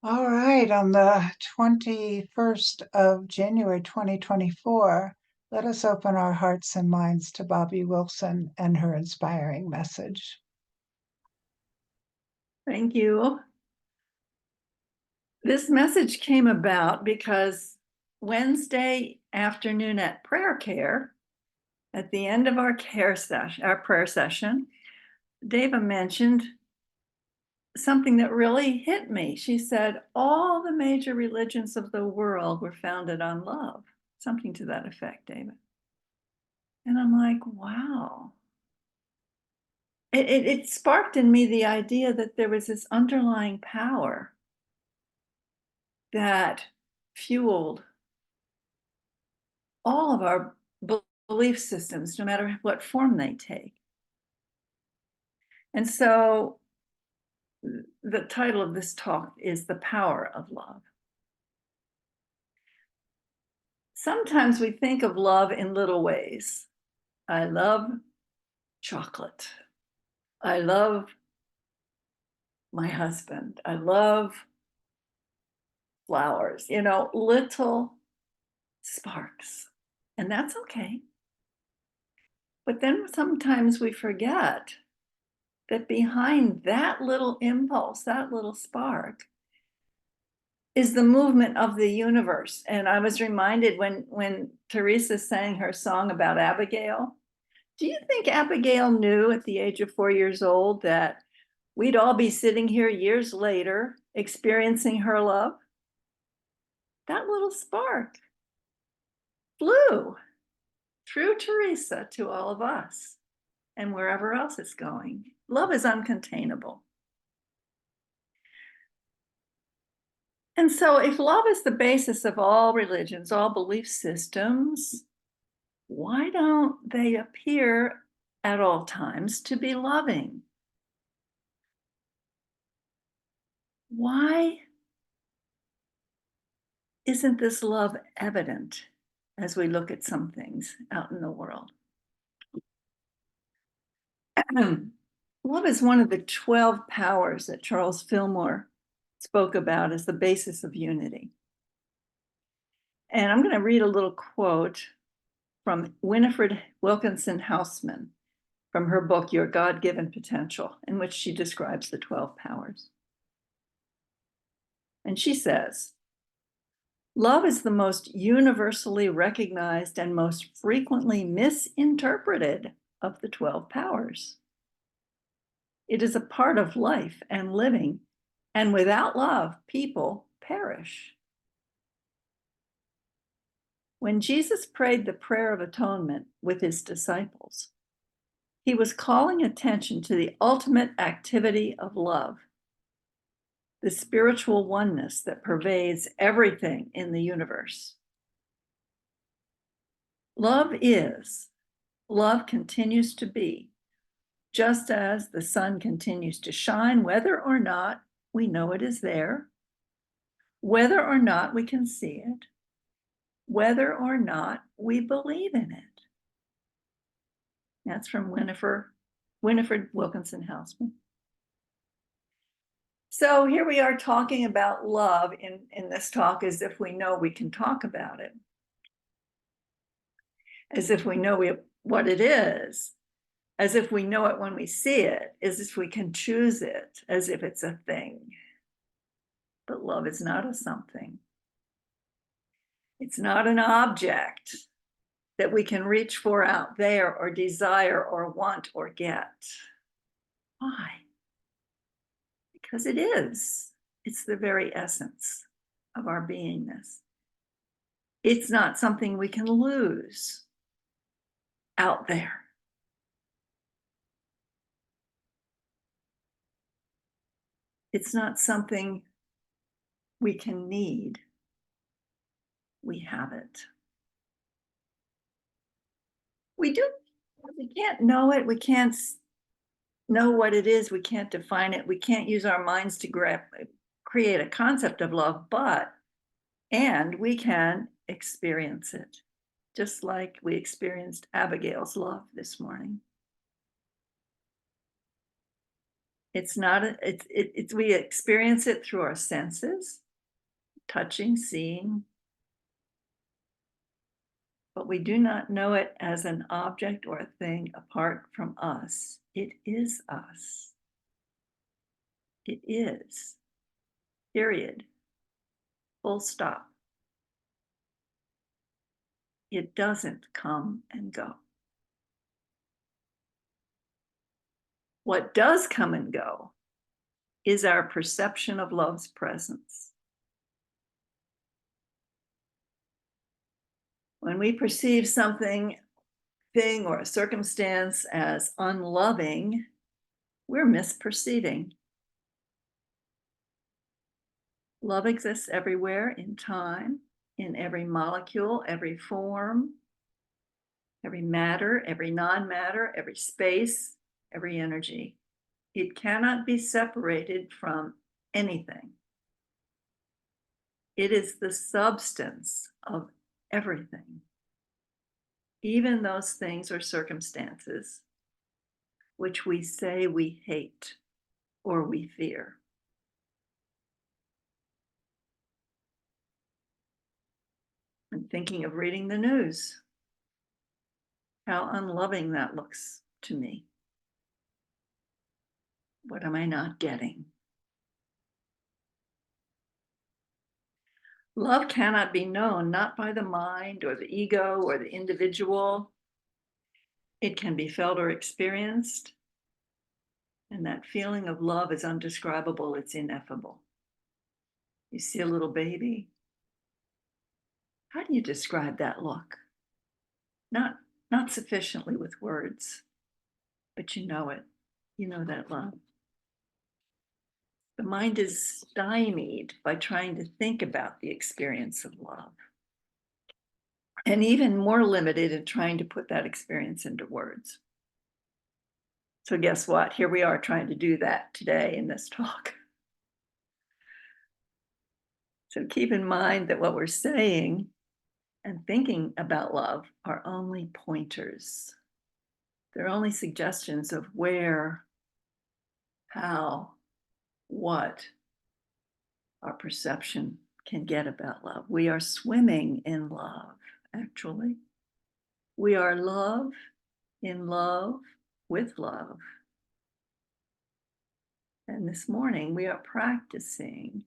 All right, on the 21st of January 2024, let us open our hearts and minds to Bobbie Wilson and her inspiring message. Thank you. This message came about because Wednesday afternoon at prayer care, at the end of our prayer session, Dava mentioned something that really hit me. She said, all the major religions of the world were founded on love, something to that effect, Dava. And I'm like, wow. It sparked in me the idea that there was this underlying power that fueled all of our belief systems, no matter what form they take. And so the title of this talk is The Power of Love. Sometimes we think of love in little ways. I love chocolate. I love my husband. I love flowers, little sparks. And that's okay. But then sometimes we forget that behind that little impulse, that little spark, is the movement of the universe. And I was reminded when Teresa sang her song about Abigail. Do you think Abigail knew at the age of 4 years old that we'd all be sitting here years later experiencing her love? That little spark flew through Teresa to all of us and wherever else it's going. Love is uncontainable. And so if love is the basis of all religions, all belief systems, why don't they appear at all times to be loving? Why isn't this love evident as we look at some things out in the world? Love is one of the 12 powers that Charles Fillmore spoke about as the basis of unity. And I'm going to read a little quote from Winifred Wilkinson Hausman from her book, Your God-Given Potential, in which she describes the 12 powers. And she says, love is the most universally recognized and most frequently misinterpreted of the 12 powers. It is a part of life and living, and without love, people perish. When Jesus prayed the prayer of atonement with his disciples, he was calling attention to the ultimate activity of love, the spiritual oneness that pervades everything in the universe. Love is, love continues to be, just as the sun continues to shine, whether or not we know it is there, whether or not we can see it, whether or not we believe in it. That's from Winifred Wilkinson Hausman. So here we are talking about love in this talk as if we know we can talk about it, as if we know what it is, as if we know it when we see it, as if we can choose it, as if it's a thing. But love is not a something. It's not an object that we can reach for out there or desire or want or get. Why? Because it is. It's the very essence of our beingness. It's not something we can lose out there. It's not something we can need. We have it. We can't know it. We can't know what it is. We can't define it. We can't use our minds to create a concept of love, and we can experience it, just like we experienced Abigail's love this morning. It's not it's we experience it through our senses, touching, seeing, but we do not know it as an object or a thing apart from us. It is us. It is. Period. Full stop. It doesn't come and go. What does come and go is our perception of love's presence. When we perceive something, thing, or a circumstance as unloving, we're misperceiving. Love exists everywhere in time, in every molecule, every form, every matter, every non-matter, every space, every energy. It cannot be separated from anything. It is the substance of everything, even those things or circumstances which we say we hate or we fear. I'm thinking of reading the news. How unloving that looks to me. What am I not getting? Love cannot be known, not by the mind or the ego or the individual. It can be felt or experienced. And that feeling of love is undescribable, it's ineffable. You see a little baby. How do you describe that look? Not sufficiently with words, but you know it. You know that love. The mind is stymied by trying to think about the experience of love, and even more limited in trying to put that experience into words. So guess what? Here we are trying to do that today in this talk. So keep in mind that what we're saying and thinking about love are only pointers. They're only suggestions of where, how, what our perception can get about love. We are swimming in love, actually. We are love in love with love. And this morning we are practicing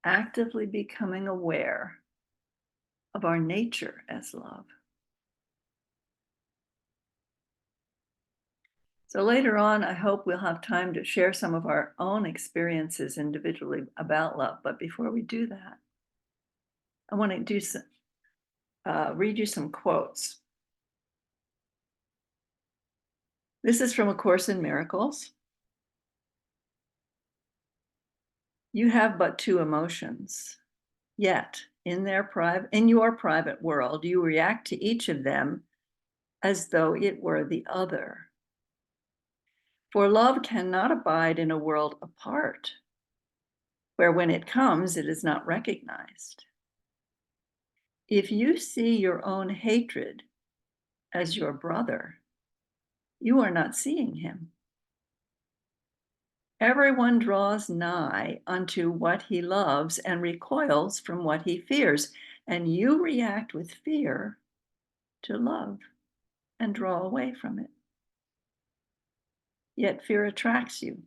actively becoming aware of our nature as love. So later on, I hope we'll have time to share some of our own experiences individually about love. But before we do that, I want to read you some quotes. This is from A Course in Miracles. You have but two emotions, yet in your private world, you react to each of them as though it were the other. For love cannot abide in a world apart, where when it comes, it is not recognized. If you see your own hatred as your brother, you are not seeing him. Everyone draws nigh unto what he loves and recoils from what he fears, and you react with fear to love and draw away from it. Yet fear attracts you,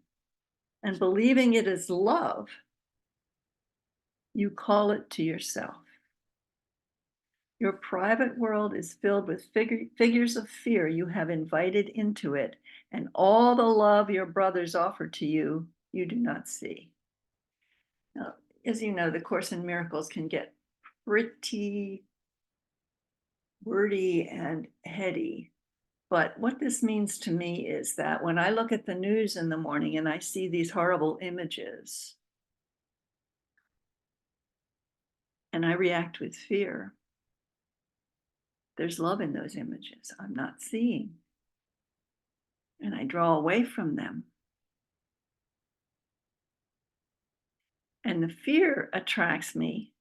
and believing it is love, you call it to yourself. Your private world is filled with figures of fear you have invited into it, and all the love your brothers offer to you, you do not see. Now, as you know, the Course in Miracles can get pretty wordy and heady. But what this means to me is that when I look at the news in the morning and I see these horrible images, and I react with fear, there's love in those images I'm not seeing. And I draw away from them. And the fear attracts me,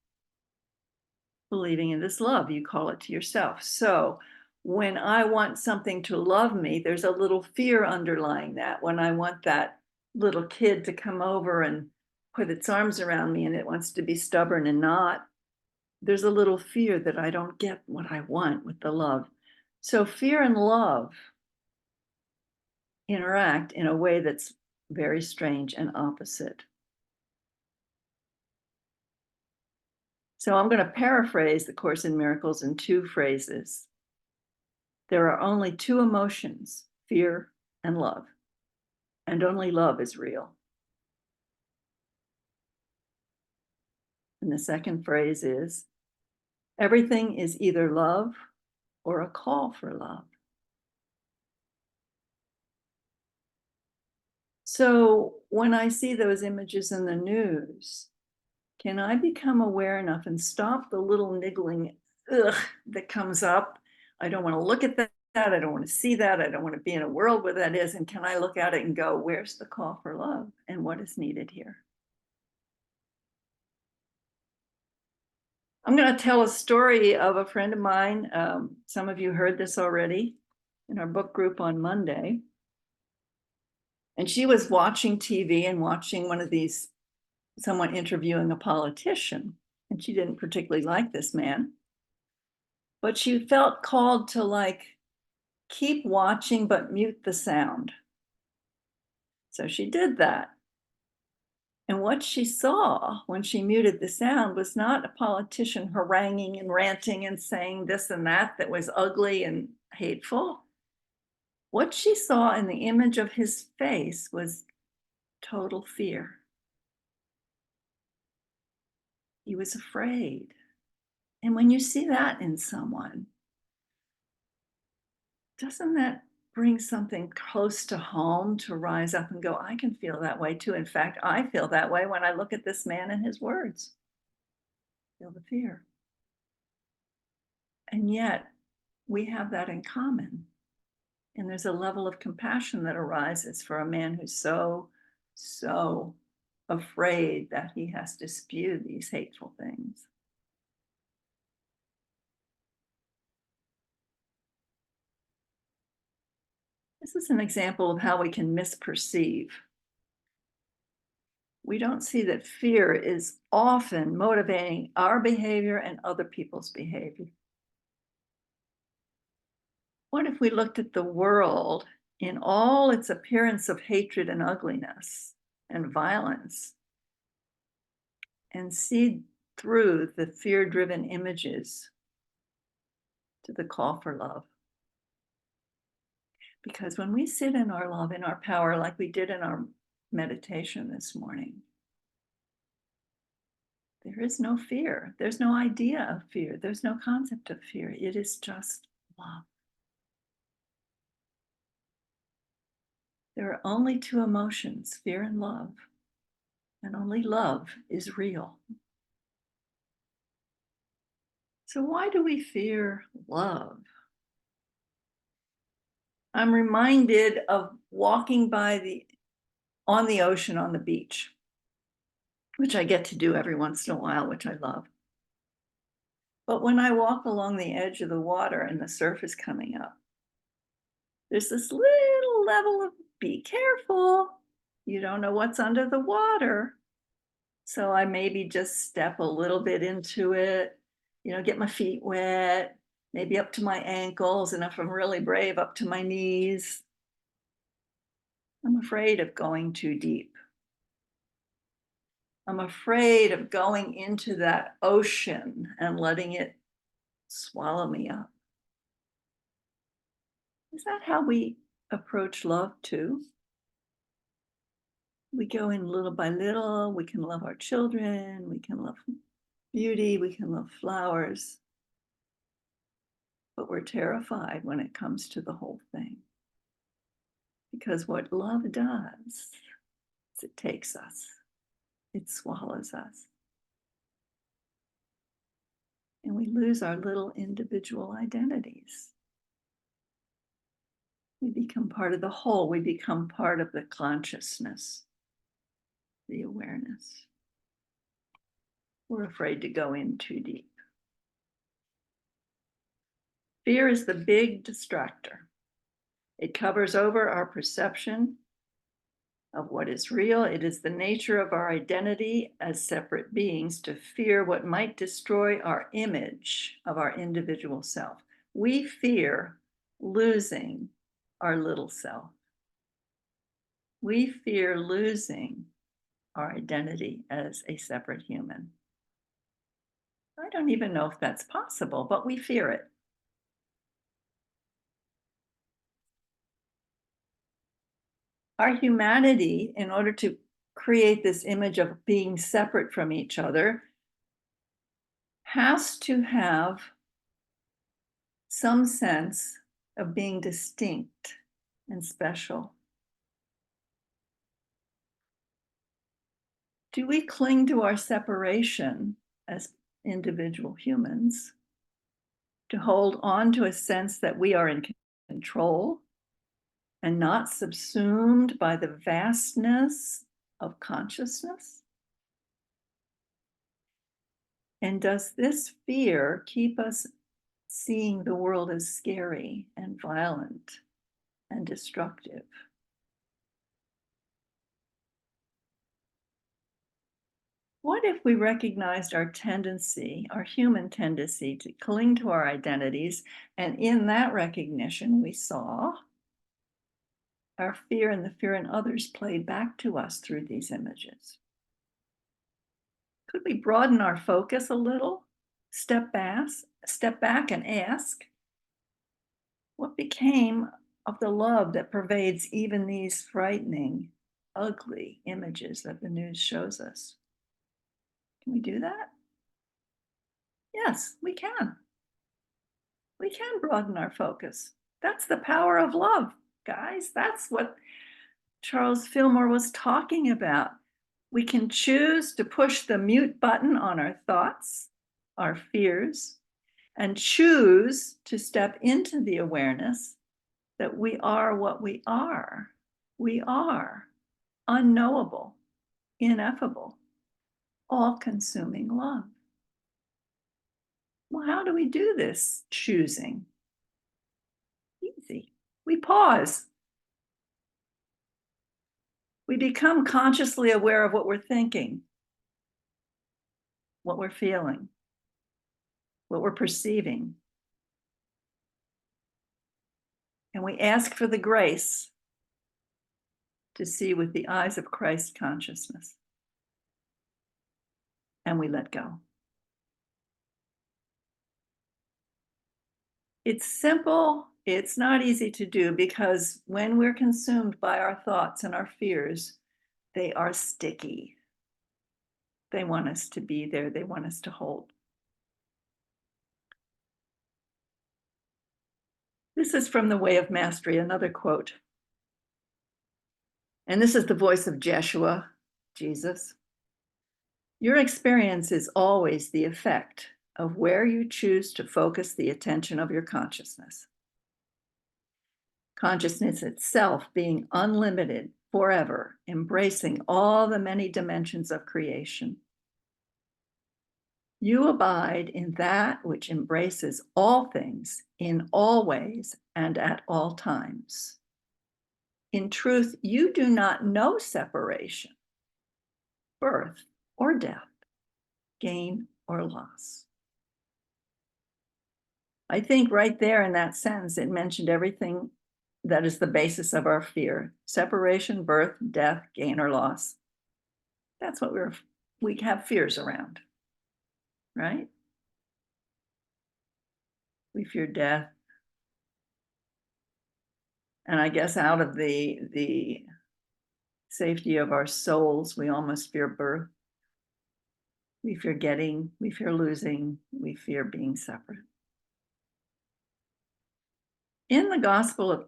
believing in this love. You call it to yourself. So when I want something to love me, there's a little fear underlying that. When I want that little kid to come over and put its arms around me and it wants to be stubborn and not, there's a little fear that I don't get what I want with the love. So fear and love interact in a way that's very strange and opposite. So I'm going to paraphrase the Course in Miracles in two phrases. There are only two emotions, fear and love, and only love is real. And the second phrase is, everything is either love or a call for love. So when I see those images in the news, can I become aware enough and stop the little niggling that comes up? I don't want to look at that. I don't want to see that. I don't want to be in a world where that is. And can I look at it and go, where's the call for love and what is needed here? I'm going to tell a story of a friend of mine. Some of you heard this already in our book group on Monday. And she was watching TV and watching one of these, someone interviewing a politician. And she didn't particularly like this man. But she felt called to like keep watching but mute the sound. So she did that. And what she saw when she muted the sound was not a politician haranguing and ranting and saying this and that was ugly and hateful. What she saw in the image of his face was total fear. He was afraid. And when you see that in someone, doesn't that bring something close to home to rise up and go, I can feel that way too. In fact, I feel that way when I look at this man and his words. Feel the fear. And yet we have that in common. And there's a level of compassion that arises for a man who's so afraid that he has to spew these hateful things. This is an example of how we can misperceive. We don't see that fear is often motivating our behavior and other people's behavior. What if we looked at the world in all its appearance of hatred and ugliness and violence and see through the fear-driven images to the call for love? Because when we sit in our love, in our power, like we did in our meditation this morning, there is no fear. There's no idea of fear. There's no concept of fear. It is just love. There are only two emotions, fear and love, and only love is real. So why do we fear love? I'm reminded of walking on the ocean on the beach, which I get to do every once in a while, which I love. But when I walk along the edge of the water and the surf is coming up, there's this little level of be careful. You don't know what's under the water. So I maybe just step a little bit into it, get my feet wet, maybe up to my ankles, and if I'm really brave, up to my knees. I'm afraid of going too deep. I'm afraid of going into that ocean and letting it swallow me up. Is that how we approach love too? We go in little by little. We can love our children. We can love beauty. We can love flowers. But we're terrified when it comes to the whole thing. Because what love does is it takes us. It swallows us. And we lose our little individual identities. We become part of the whole. We become part of the consciousness, the awareness. We're afraid to go in too deep. Fear is the big distractor. It covers over our perception of what is real. It is the nature of our identity as separate beings to fear what might destroy our image of our individual self. We fear losing our little self. We fear losing our identity as a separate human. I don't even know if that's possible, but we fear it. Our humanity, in order to create this image of being separate from each other, has to have some sense of being distinct and special. Do we cling to our separation as individual humans to hold on to a sense that we are in control and not subsumed by the vastness of consciousness? And does this fear keep us seeing the world as scary and violent and destructive? What if we recognized our tendency, our human tendency to cling to our identities, and in that recognition we saw our fear and the fear in others played back to us through these images? Could we broaden our focus a little, step back and ask, what became of the love that pervades even these frightening, ugly images that the news shows us? Can we do that? Yes, we can. We can broaden our focus. That's the power of love, guys. That's what Charles Fillmore was talking about. We can choose to push the mute button on our thoughts, our fears, and choose to step into the awareness that we are what we are. We are unknowable, ineffable, all-consuming love. Well, how do we do this choosing? Easy. We pause. We become consciously aware of what we're thinking, what we're feeling, what we're perceiving. And we ask for the grace to see with the eyes of Christ consciousness. And we let go. It's simple. It's not easy to do because when we're consumed by our thoughts and our fears, they are sticky. They want us to be there. They want us to hold. This is from The Way of Mastery, another quote. And this is the voice of Jeshua, Jesus. Your experience is always the effect of where you choose to focus the attention of your consciousness. Consciousness itself being unlimited, forever, embracing all the many dimensions of creation. You abide in that which embraces all things in all ways and at all times. In truth, you do not know separation, birth or death, gain or loss. I think right there in that sentence, it mentioned everything that is the basis of our fear: separation, birth, death, gain or loss. That's what we have fears around, right? We fear death. And I guess out of the safety of our souls, we almost fear birth. We fear getting, we fear losing, we fear being separate. In the Gospel of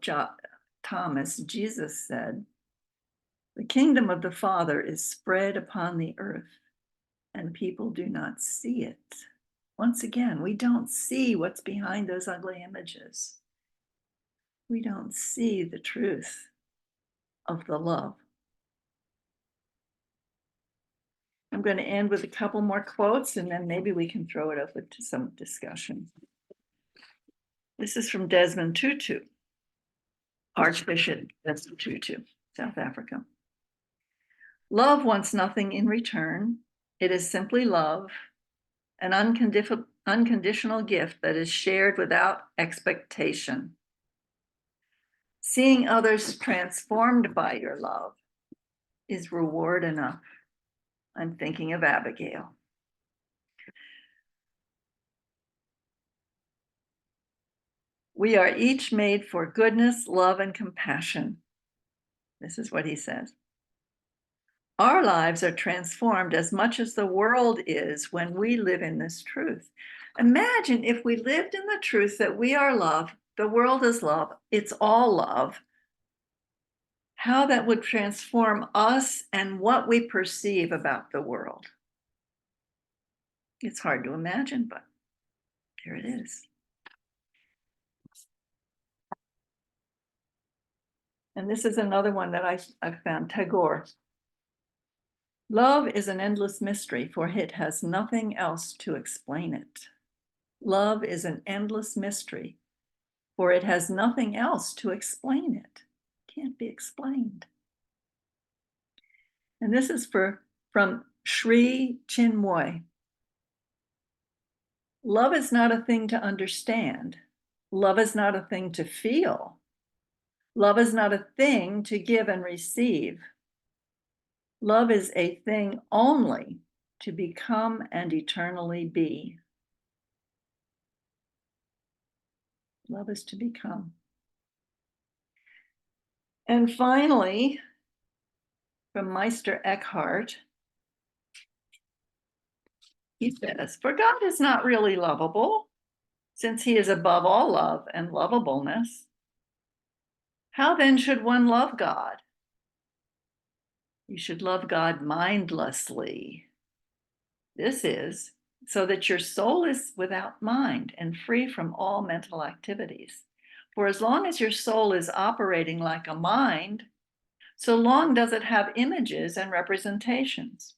Thomas, Jesus said, the kingdom of the Father is spread upon the earth, and people do not see it. Once again, we don't see what's behind those ugly images. We don't see the truth of the love. I'm going to end with a couple more quotes, and then maybe we can throw it open to some discussion. This is from Desmond Tutu, Archbishop Desmond Tutu, South Africa. Love wants nothing in return. It is simply love, an unconditional gift that is shared without expectation. Seeing others transformed by your love is reward enough. I'm thinking of Abigail. We are each made for goodness, love, and compassion. This is what he says. Our lives are transformed as much as the world is when we live in this truth. Imagine if we lived in the truth that we are love, the world is love, it's all love, how that would transform us and what we perceive about the world. It's hard to imagine, but here it is. And this is another one that I found, Tagore. Love is an endless mystery, for it has nothing else to explain it. Love is an endless mystery, for it has nothing else to explain it. Can't be explained. And this is from Sri Chinmoy. Love is not a thing to understand. Love is not a thing to feel. Love is not a thing to give and receive. Love is a thing only to become and eternally be. Love is to become. And finally, from Meister Eckhart, he says, for God is not really lovable, since he is above all love and lovableness. How then should one love God? You should love God mindlessly. This is so that your soul is without mind and free from all mental activities. For as long as your soul is operating like a mind, so long does it have images and representations.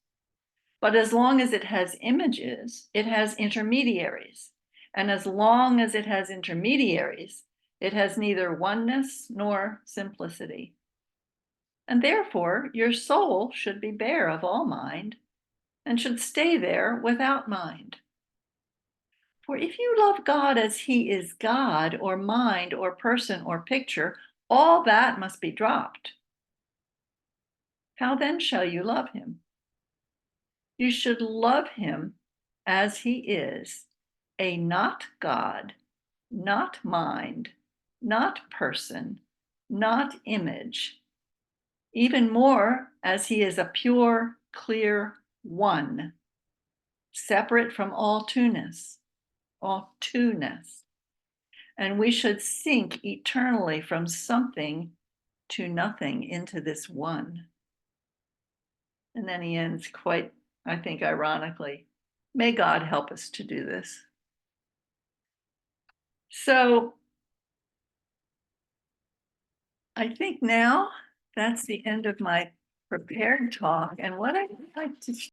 But as long as it has images, it has intermediaries. And as long as it has intermediaries, it has neither oneness nor simplicity. And therefore, your soul should be bare of all mind and should stay there without mind. For if you love God as he is God, or mind, or person, or picture, all that must be dropped. How then shall you love him? You should love him as he is, a not God, not mind, not person, not image, even more as he is a pure, clear one, separate from all two-ness. And we should sink eternally from something to nothing into this one. And then he ends quite, I think, ironically, may God help us to do this. So I think now that's the end of my prepared talk. And what I'd like to